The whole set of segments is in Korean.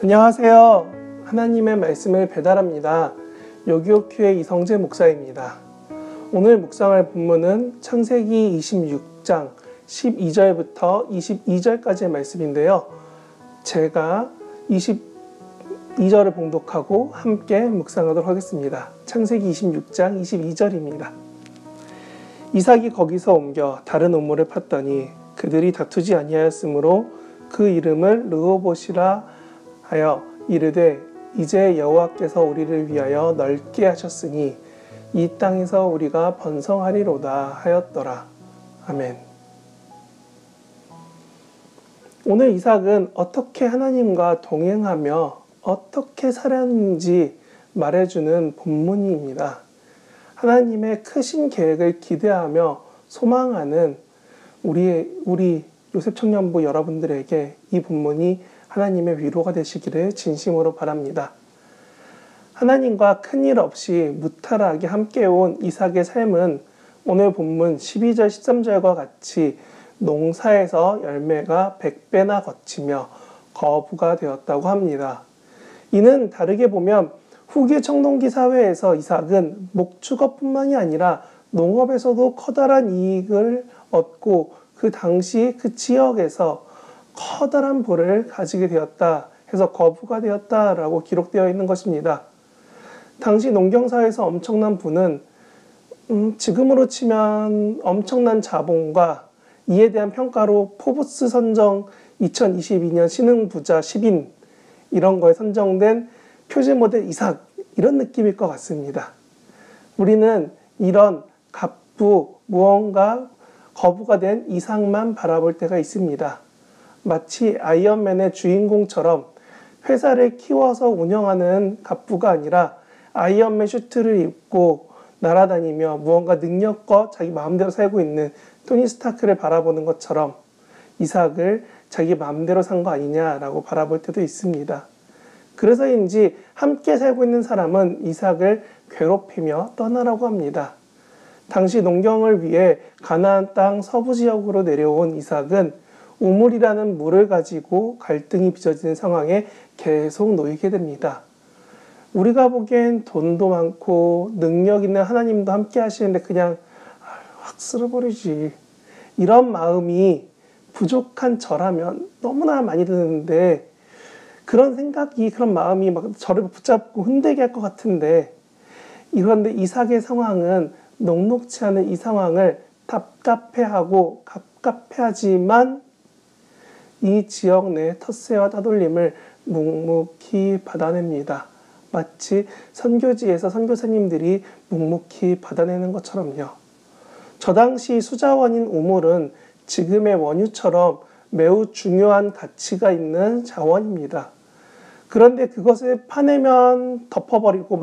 안녕하세요. 하나님의 말씀을 배달합니다. 요기요큐의 이성재 목사입니다. 오늘 묵상할 본문은 창세기 26장 12절부터 22절까지의 말씀인데요. 제가 22절을 봉독하고 함께 묵상하도록 하겠습니다. 창세기 26장 22절입니다. 이삭이 거기서 옮겨 다른 우물을 팠더니 그들이 다투지 아니하였으므로 그 이름을 르호봇이라 하여 이르되 이제 여호와께서 우리를 위하여 넓게 하셨으니 이 땅에서 우리가 번성하리로다 하였더라. 아멘. 오늘 이삭은 어떻게 하나님과 동행하며 어떻게 살았는지 말해주는 본문입니다. 하나님의 크신 계획을 기대하며 소망하는 우리 요셉 청년부 여러분들에게 이 본문이 하나님의 위로가 되시기를 진심으로 바랍니다. 하나님과 큰일 없이 무탈하게 함께 온 이삭의 삶은 오늘 본문 12절 13절과 같이 농사에서 열매가 100배나 거치며 거부가 되었다고 합니다. 이는 다르게 보면 후기 청동기 사회에서 이삭은 목축업뿐만이 아니라 농업에서도 커다란 이익을 얻고 그 당시 그 지역에서 커다란 부를 가지게 되었다 해서 거부가 되었다라고 기록되어 있는 것입니다. 당시 농경사에서 엄청난 부는 지금으로 치면 엄청난 자본과 이에 대한 평가로 포브스 선정 2022년 신흥부자 10인 이런 거에 선정된 표지 모델 이삭 이런 느낌일 것 같습니다. 우리는 이런 갑부 무언가 거부가 된 이삭만 바라볼 때가 있습니다. 마치 아이언맨의 주인공처럼 회사를 키워서 운영하는 갑부가 아니라 아이언맨 슈트를 입고 날아다니며 무언가 능력껏 자기 마음대로 살고 있는 토니 스타크를 바라보는 것처럼 이삭을 자기 마음대로 산 거 아니냐라고 바라볼 때도 있습니다. 그래서인지 함께 살고 있는 사람은 이삭을 괴롭히며 떠나라고 합니다. 당시 농경을 위해 가나안 땅 서부 지역으로 내려온 이삭은 우물이라는 물을 가지고 갈등이 빚어지는 상황에 계속 놓이게 됩니다. 우리가 보기엔 돈도 많고 능력 있는 하나님도 함께 하시는데 그냥 확 쓸어버리지. 이런 마음이 부족한 저라면 너무나 많이 드는데 그런 생각이 그런 마음이 막 저를 붙잡고 흔들게 할 것 같은데 그런데 이삭의 상황은 녹록치 않은 이 상황을 답답해하고 갑갑해하지만 이 지역 내 텃세와 따돌림을 묵묵히 받아냅니다. 마치 선교지에서 선교사님들이 묵묵히 받아내는 것처럼요. 저 당시 수자원인 우물은 지금의 원유처럼 매우 중요한 가치가 있는 자원입니다. 그런데 그것을 파내면 덮어버리고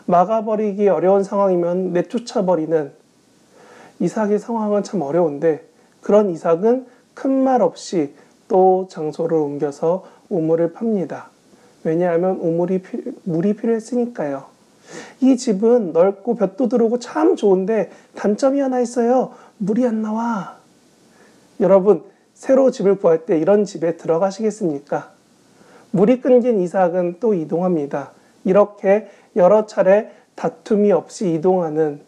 막아버리기 어려운 상황이면 내쫓아버리는 이삭의 상황은 참 어려운데 그런 이삭은 큰 말 없이 또 장소를 옮겨서 우물을 팝니다. 왜냐하면 물이 필요했으니까요. 이 집은 넓고 볕도 들어오고 참 좋은데 단점이 하나 있어요. 물이 안 나와. 여러분, 새로 집을 구할 때 이런 집에 들어가시겠습니까? 물이 끊긴 이삭은 또 이동합니다. 이렇게 여러 차례 다툼이 없이 이동하는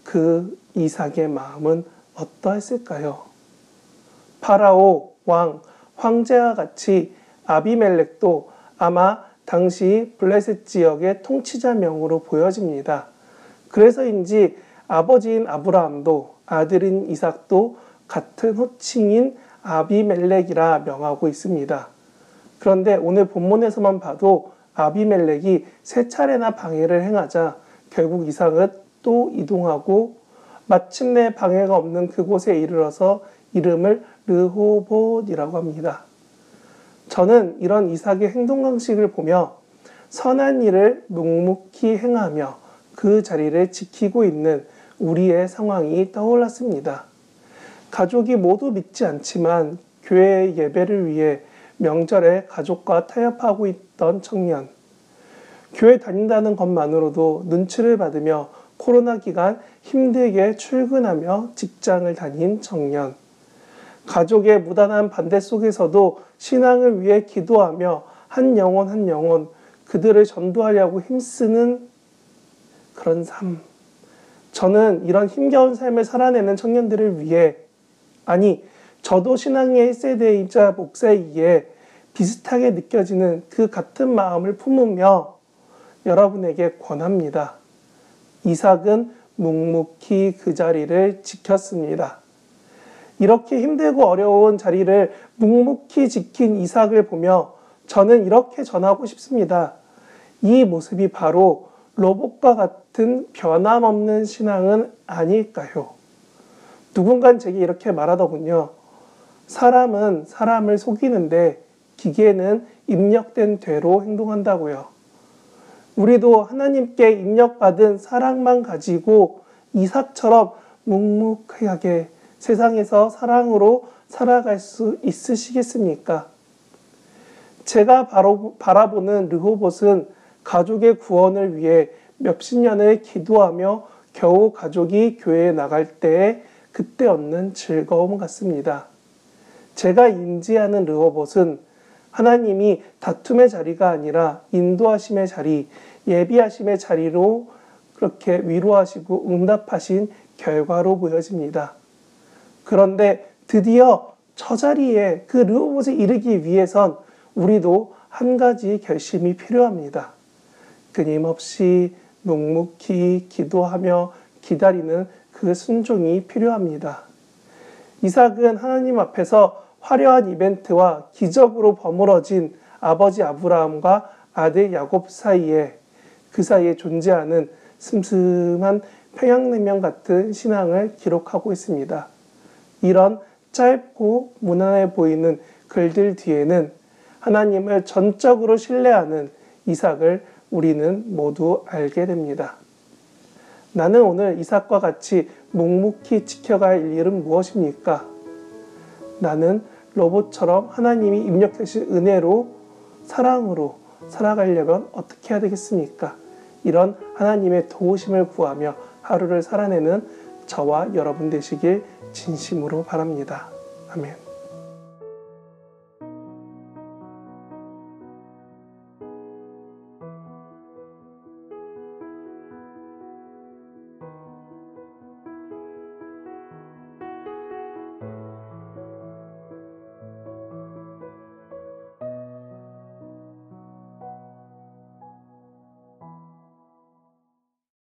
그 이삭의 마음은 어떠했을까요? 파라오 왕, 황제와 같이 아비멜렉도 아마 당시 블레셋 지역의 통치자명으로 보여집니다. 그래서인지 아버지인 아브라함도 아들인 이삭도 같은 호칭인 아비멜렉이라 명하고 있습니다. 그런데 오늘 본문에서만 봐도 아비멜렉이 3차례나 방해를 행하자 결국 이삭은 또 이동하고 마침내 방해가 없는 그곳에 이르러서 이름을 르호봇이라고 합니다. 저는 이런 이삭의 행동 방식을 보며 선한 일을 묵묵히 행하며 그 자리를 지키고 있는 우리의 상황이 떠올랐습니다. 가족이 모두 믿지 않지만 교회 예배를 위해 명절에 가족과 타협하고 있던 청년, 교회 다닌다는 것만으로도 눈치를 받으며 코로나 기간 힘들게 출근하며 직장을 다닌 청년, 가족의 무단한 반대 속에서도 신앙을 위해 기도하며 한 영혼 한 영혼 그들을 전도하려고 힘쓰는 그런 삶. 저는 이런 힘겨운 삶을 살아내는 청년들을 위해, 아니 저도 신앙의 1세대이자 목사이기에 비슷하게 느껴지는 그 같은 마음을 품으며 여러분에게 권합니다. 이삭은 묵묵히 그 자리를 지켰습니다. 이렇게 힘들고 어려운 자리를 묵묵히 지킨 이삭을 보며 저는 이렇게 전하고 싶습니다. 이 모습이 바로 로봇과 같은 변함없는 신앙은 아닐까요? 누군가는 제게 이렇게 말하더군요. 사람은 사람을 속이는데 기계는 입력된 대로 행동한다고요. 우리도 하나님께 입력받은 사랑만 가지고 이삭처럼 묵묵하게 세상에서 사랑으로 살아갈 수 있으시겠습니까? 제가 바라보는 르호봇은 가족의 구원을 위해 몇십 년을 기도하며 겨우 가족이 교회에 나갈 때에 그때 얻는 즐거움 같습니다. 제가 인지하는 르호봇은 하나님이 다툼의 자리가 아니라 인도하심의 자리, 예비하심의 자리로 그렇게 위로하시고 응답하신 결과로 보여집니다. 그런데 드디어 저 자리에 그 르호봇에 이르기 위해선 우리도 한 가지 결심이 필요합니다. 끊임없이 묵묵히 기도하며 기다리는 그 순종이 필요합니다. 이삭은 하나님 앞에서 화려한 이벤트와 기적으로 버무러진 아버지 아브라함과 아들 야곱 사이에 그 사이에 존재하는 슴슴한 평양냉면 같은 신앙을 기록하고 있습니다. 이런 짧고 무난해 보이는 글들 뒤에는 하나님을 전적으로 신뢰하는 이삭을 우리는 모두 알게 됩니다. 나는 오늘 이삭과 같이 묵묵히 지켜갈 일은 무엇입니까? 나는 로봇처럼 하나님이 입력하신 은혜로 사랑으로 살아가려면 어떻게 해야 되겠습니까? 이런 하나님의 도우심을 구하며 하루를 살아내는 저와 여러분 되시길 진심으로 바랍니다. 아멘.